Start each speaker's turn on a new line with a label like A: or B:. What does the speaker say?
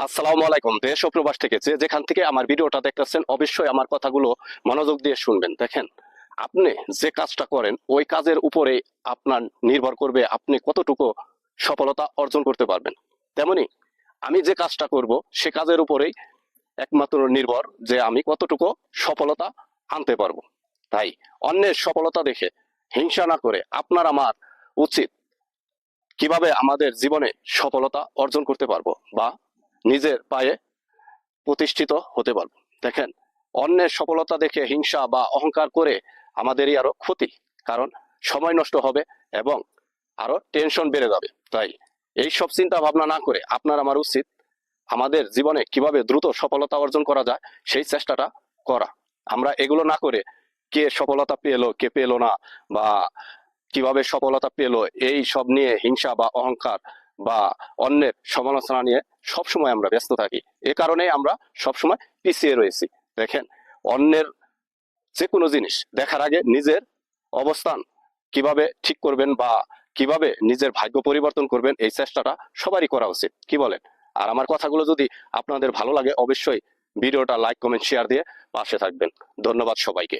A: আসসালামু আলাইকুম। দেশ ও প্রবাস থেকে যেখান থেকে আমার ভিডিওটা দেখতেছেন অবশ্যই আমার কথাগুলো মনোযোগ দিয়ে শুনবেন। দেখেন, আপনি যে কাজটা করেন ওই কাজের উপরে আপনার নির্ভর করবে আপনি কতটুকু সফলতা অর্জন করতে পারবেন। তেমনি আমি যে কাজটা করব সে কাজের উপরেই একমাত্র নির্ভর যে আমি কতটুকু সফলতা আনতে পারবো। তাই অন্যের সফলতা দেখে হিংসা না করে আপনার আমার উচিত কিভাবে আমাদের জীবনে সফলতা অর্জন করতে পারবো বা নিজের পায়ে প্রতিষ্ঠিত হতে পারবো। দেখেন, অন্যের সফলতা দেখে হিংসা বা অহংকার করে আমাদেরই আরো ক্ষতি, কারণ সময় নষ্ট হবে এবং আরো টেনশন বেড়ে যাবে। তাই এই সব চিন্তা ভাবনা না করে আপনার আমার উচিত আমাদের জীবনে কিভাবে দ্রুত সফলতা অর্জন করা যায় সেই চেষ্টাটা করা। আমরা এগুলো না করে কে সফলতা পেলো কে পেলো না বা কিভাবে সফলতা পেলো এই সব নিয়ে হিংসা বা অহংকার বা অন্যের সমালোচনা নিয়ে সবসময় আমরা ব্যস্ত থাকি। এ কারণে আমরা সবসময় পিছিয়ে রয়েছি। দেখেন, অন্যের যে কোনো জিনিস দেখার আগে নিজের অবস্থান কিভাবে ঠিক করবেন বা কিভাবে নিজের ভাগ্য পরিবর্তন করবেন এই চেষ্টাটা সবারই করা উচিত। কি বলেন? আর আমার কথাগুলো যদি আপনাদের ভালো লাগে অবশ্যই ভিডিওটা লাইক কমেন্ট শেয়ার দিয়ে পাশে থাকবেন। ধন্যবাদ সবাইকে।